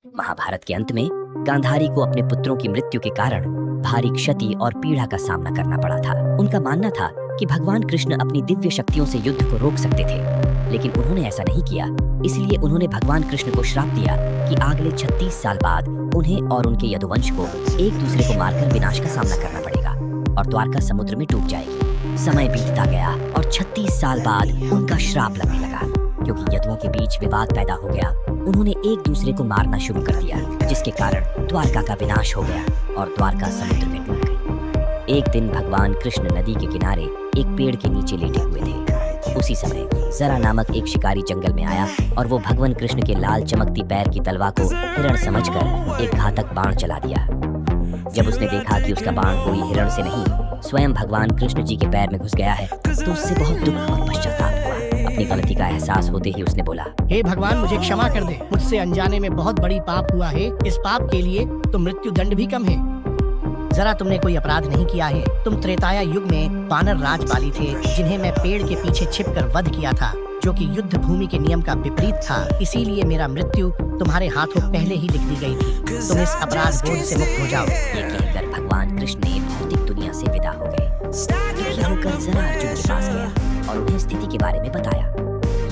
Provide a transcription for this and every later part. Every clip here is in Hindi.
महाभारत के अंत में गांधारी को अपने पुत्रों की मृत्यु के कारण भारी क्षति और पीड़ा का सामना करना पड़ा था। उनका मानना था कि भगवान कृष्ण अपनी दिव्य शक्तियों से युद्ध को रोक सकते थे, लेकिन उन्होंने ऐसा नहीं किया। इसलिए उन्होंने भगवान कृष्ण को श्राप दिया कि अगले 36 साल बाद उन्हें और उनके यदुवंश को एक दूसरे को मारकर विनाश का सामना करना पड़ेगा और द्वारका समुद्र में डूब जाएगी। समय बीतता गया और 36 साल बाद उनका श्राप लगने लगा। क्योंकि यदुओं के बीच विवाद पैदा हो गया, उन्होंने एक दूसरे को मारना शुरू कर दिया, जिसके कारण द्वारका का विनाश हो गया और द्वारका समुद्र में डूब गई। एक दिन भगवान कृष्ण नदी के किनारे एक पेड़ के नीचे लेटे हुए थे। उसी समय जरा नामक एक शिकारी जंगल में आया और वो भगवान कृष्ण के लाल चमकती पैर की तलवार को हिरण समझकर एक घातक बाण चला दिया। जब उसने देखा कि उसका बाण कोई हिरण से नहीं, स्वयं भगवान कृष्ण जी के पैर में घुस गया है, तो उससे बहुत दुख और पश्चाताप हुआ। अपनी गलती का एहसास होते ही उसने बोला, हे भगवान, मुझे क्षमा कर दे। मुझसे अनजाने में बहुत बड़ी पाप हुआ है। इस पाप के लिए तो मृत्यु दंड भी कम है। जरा तुमने कोई अपराध नहीं किया है। तुम त्रेताया युग में वानर राजपाली थे, जिन्हें मैं पेड़ के पीछे छिपकर वध किया था, जो कि युद्ध भूमि के नियम का विपरीत था। इसीलिए मेरा मृत्यु तुम्हारे हाथों पहले ही लिख दी गई थी। तुम इस अपराध बोझ से मुक्त हो जाओ। ये कहकर भगवान कृष्ण ने भौतिक दुनिया से विदा हो गए। दुखी होकर जरा अर्जुन के पास गया और उन्हें स्थिति के बारे में बताया।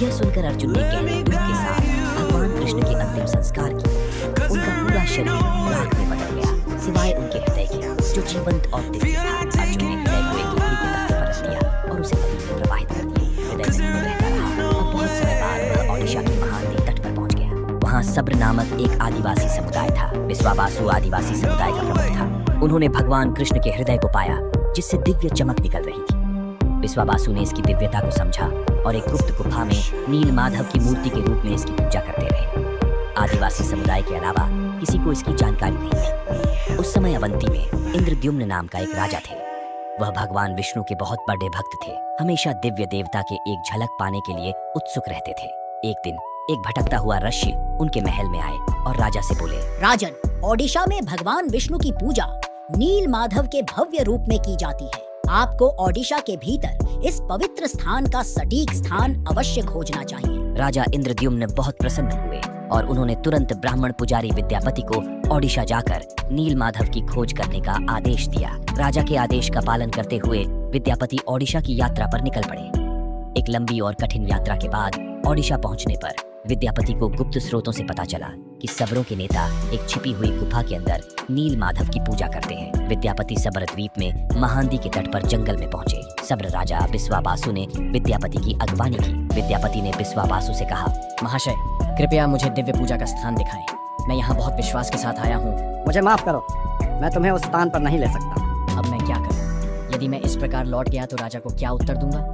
यह सुनकर अर्जुन ने गहरे दुख के साथ भगवान कृष्ण के अंतिम संस्कार किए। उनका पूरा शरीर राख में बदल गया, सिवाय उनके हृदय के, जो जीवंत और दिव्य था। अर्जुन ने हृदय को एक लकड़ी के तख्ते पर रख दिया और उसे नदी में प्रवाहित कर दिया। हृदय नदी में बहता रहा और बहुत समय बाद वह ओडिशा के महानदी तट पर पहुंच गया। वहाँ सब्र नामक एक आदिवासी समुदाय था। विश्वावासु आदिवासी समुदाय का प्रमुख था। उन्होंने भगवान कृष्ण के हृदय को पाया, जिससे दिव्य चमक निकल रही थी। विश्वावासु ने इसकी दिव्यता को समझा और एक गुप्त गुफा में नील माधव की मूर्ति के रूप में इसकी पूजा करते रहे। आदिवासी समुदाय के अलावा किसी को इसकी जानकारी नहीं थी। उस समय अवंती में इंद्रद्युम्न नाम का एक राजा थे। वह भगवान विष्णु के बहुत बड़े भक्त थे। हमेशा दिव्य देवता के एक झलक पाने के लिए उत्सुक रहते थे। एक दिन एक भटकता हुआ ऋषि उनके महल में आए और राजा से बोले, राजन, ओडिशा में भगवान विष्णु की पूजा नील माधव के भव्य रूप में की जाती है। आपको ओडिशा के भीतर इस पवित्र स्थान का सटीक स्थान अवश्य खोजना चाहिए। राजा इंद्रद्युम्न बहुत प्रसन्न हुए और उन्होंने तुरंत ब्राह्मण पुजारी विद्यापति को ओडिशा जाकर नील माधव की खोज करने का आदेश दिया। राजा के आदेश का पालन करते हुए विद्यापति ओडिशा की यात्रा पर निकल पड़े। एक लंबी और कठिन यात्रा के बाद ओडिशा पहुंचने पर विद्यापति को गुप्त स्रोतों से पता चला कि सबरों के नेता एक छिपी हुई गुफा के अंदर नील माधव की पूजा करते हैं। विद्यापति सबर द्वीप में महानदी के तट पर जंगल में पहुंचे। सब्र राजा विश्वावासु ने विद्यापति की अगवानी की। विद्यापति ने विश्वावासु से कहा, महाशय, कृपया मुझे दिव्य पूजा का स्थान दिखाएं। मैं यहाँ बहुत विश्वास के साथ आया हूँ। मुझे माफ करो, मैं तुम्हें उस स्थान पर नहीं ले सकता। अब मैं क्या करूँ? यदि मैं इस प्रकार लौट गया तो राजा को क्या उत्तर दूंगा?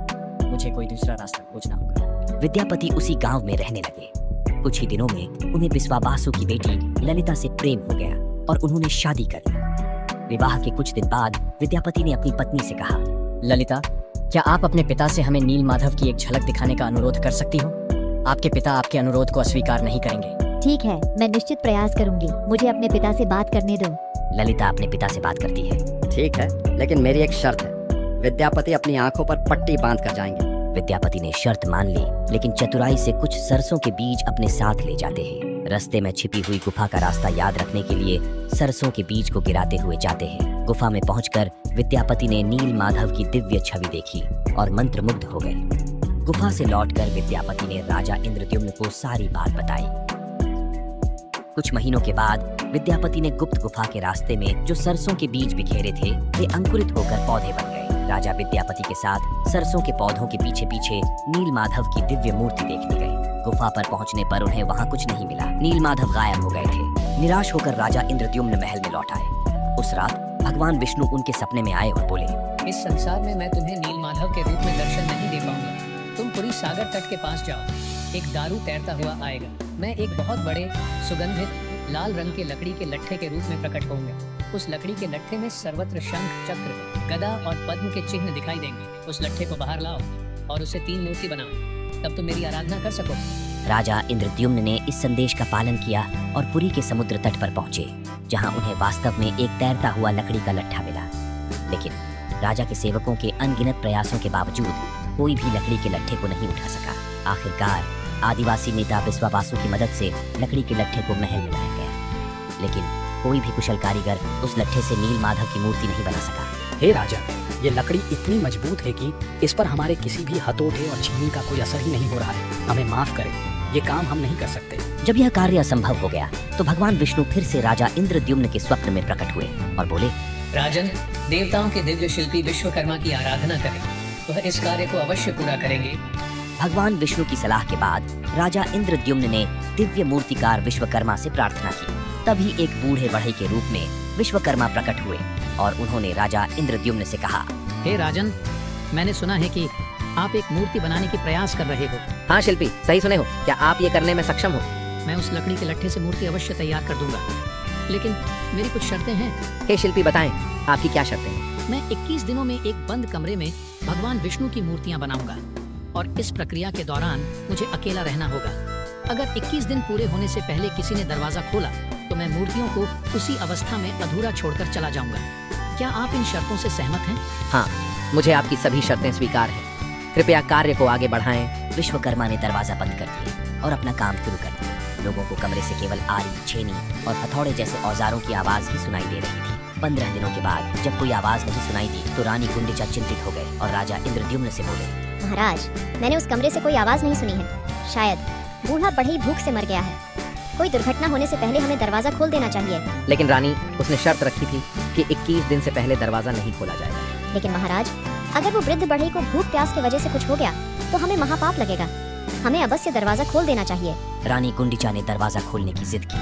मुझे कोई दूसरा रास्ता खोजना होगा। विद्यापति उसी गांव में रहने लगे। कुछ ही दिनों में उन्हें विश्वावासु की बेटी ललिता से प्रेम हो गया और उन्होंने शादी कर ली। विवाह के कुछ दिन बाद विद्यापति ने अपनी पत्नी से कहा, ललिता, क्या आप अपने पिता से हमें नील माधव की एक झलक दिखाने का अनुरोध कर सकती हो? आपके पिता आपके अनुरोध को अस्वीकार नहीं करेंगे। ठीक है, मैं निश्चित प्रयास करूंगी। मुझे अपने पिता से बात करने दो। ललिता अपने पिता से बात करती है। ठीक है, लेकिन मेरी एक शर्त है। विद्यापति अपनी आंखों पर पट्टी बांध कर जाएंगे। विद्यापति ने शर्त मान ली, लेकिन चतुराई से कुछ सरसों के बीज अपने साथ ले जाते हैं। रास्ते में छिपी हुई गुफा का रास्ता याद रखने के लिए सरसों के बीज को गिराते हुए जाते हैं। गुफा में पहुंचकर विद्यापति ने नील माधव की दिव्य छवि देखी और मंत्रमुग्ध हो गए। गुफा से लौटकर विद्यापति ने राजा इंद्रद्युम्न को सारी बात बताई। कुछ महीनों के बाद विद्यापति ने गुप्त गुफा के रास्ते में जो सरसों के बीज बिखेरे थे, वे अंकुरित होकर पौधे बन गए। राजा विद्यापति के साथ सरसों के पौधों के पीछे पीछे नील माधव की दिव्य मूर्ति देखने गए। गुफा पर पहुंचने पर उन्हें वहां कुछ नहीं मिला। नील माधव गायब हो गए थे। निराश होकर राजा इंद्रद्युम्न महल में लौट आए। उस रात भगवान विष्णु उनके सपने में आए और बोले, इस संसार में मैं तुम्हें नील माधव के रूप में दर्शन नहीं दे पाऊंगा। तुम पूरी सागर तट के पास जाओ। एक दारू तैरता हुआ आएगा। मैं एक बहुत बड़े सुगंधित लाल रंग के लकड़ी के लट्ठे के रूप में प्रकट होऊंगा। उस लकड़ी के लट्ठे में सर्वत्र शंख, चक्र, गदा और पद्म के चिन्ह दिखाई देंगे। उस लट्ठे को बाहर लाओ और उसे 3 मूर्ति बनाओ, तब तुम मेरी आराधना कर सको। राजा इंद्रद्युम्न ने इस संदेश का पालन किया और पुरी के समुद्र तट पर पहुंचे, जहां उन्हें वास्तव में एक तैरता हुआ लकड़ी का लट्ठा मिला। लेकिन राजा के सेवकों के अनगिनत प्रयासों के बावजूद कोई भी लकड़ी के लट्ठे को नहीं उठा सका। आखिरकार आदिवासी नेता विश्वावासु की मदद से लकड़ी के लट्ठे को महल में लाया गया। लेकिन कोई भी कुशल कारीगर उस लट्ठे से नील माधव की मूर्ति नहीं बना सका। हे राजन, ये लकड़ी इतनी मजबूत है कि इस पर हमारे किसी भी हथौड़े और छीनी का कोई असर ही नहीं हो रहा है। हमें माफ करें, ये काम हम नहीं कर सकते। जब यह कार्य असंभव हो गया तो भगवान विष्णु फिर से राजा इंद्रद्युम्न के स्वप्न में प्रकट हुए और बोले, राजन, देवताओं के दिव्य शिल्पी विश्वकर्मा की आराधना करें, वह इस कार्य को अवश्य पूरा करेंगे। भगवान विष्णु की सलाह के बाद राजा इंद्रद्युम्न ने दिव्य मूर्तिकार विश्वकर्मा से प्रार्थना की। तभी एक बूढ़े बढ़ई के रूप में विश्वकर्मा प्रकट हुए और उन्होंने राजा इंद्रद्युम्न से कहा, हे राजन, मैंने सुना है कि आप एक मूर्ति बनाने की प्रयास कर रहे हो। हाँ शिल्पी, सही सुने हो। क्या आप ये करने में सक्षम हो? मैं उस लकड़ी के लट्ठे से मूर्ति अवश्य तैयार कर दूंगा, लेकिन मेरी कुछ शर्तें हैं। हे शिल्पी, बताएं आपकी क्या शर्तें हैं? मैं 21 दिनों में एक बंद कमरे में भगवान विष्णु की मूर्तियां बनाऊंगा और इस प्रक्रिया के दौरान मुझे अकेला रहना होगा। अगर 21 दिन पूरे होने से पहले किसी ने दरवाजा खोला तो मैं मूर्तियों को उसी अवस्था में अधूरा छोड़कर चला जाऊंगा। क्या आप इन शर्तों से सहमत हैं? हाँ, मुझे आपकी सभी शर्तें स्वीकार हैं। कृपया कार्य को आगे बढ़ाएं। विश्वकर्मा ने दरवाजा बंद कर दिया और अपना काम शुरू कर दिया। लोगों को कमरे से केवल आरी, छेनी और हथौड़े जैसे औजारों की आवाज ही सुनाई दे रही थी। 15 दिनों के बाद जब कोई आवाज नहीं सुनाई दी तो रानी गुंडिचा चिंतित हो गए और राजा इंद्रद्युम्न से बोले, महाराज, मैंने उस कमरे से कोई आवाज नहीं सुनी है। शायद बूढ़ा बढ़ई भूख से मर गया है। कोई दुर्घटना होने से पहले हमें दरवाजा खोल देना चाहिए। लेकिन रानी, उसने शर्त रखी थी कि 21 दिन से पहले दरवाजा नहीं खोला जाएगा। लेकिन महाराज, अगर वो वृद्ध बढ़ई को भूख प्यास की वजह से कुछ हो गया तो हमें महापाप लगेगा। हमें अवश्य दरवाजा खोल देना चाहिए। रानी गुंडिचा ने दरवाजा खोलने की जिद की।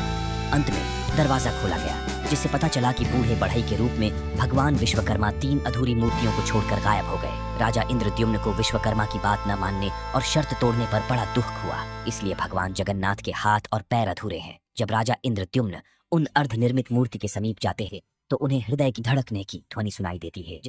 अंत में दरवाजा खोला गया, जिससे पता चला कि बूढ़े बढ़ई के रूप में भगवान विश्वकर्मा 3 अधूरी मूर्तियों को छोड़कर गायब हो गए। राजा इंद्रद्युम्न को विश्वकर्मा की बात न मानने और शर्त तोड़ने पर बड़ा दुख हुआ। इसलिए भगवान जगन्नाथ के हाथ और पैर अधूरे हैं। जब राजा इंद्रद्युम्न उन अर्धनिर्मित मूर्ति के समीप जाते हैं तो उन्हें हृदय की धड़कने की ध्वनि सुनाई देती है।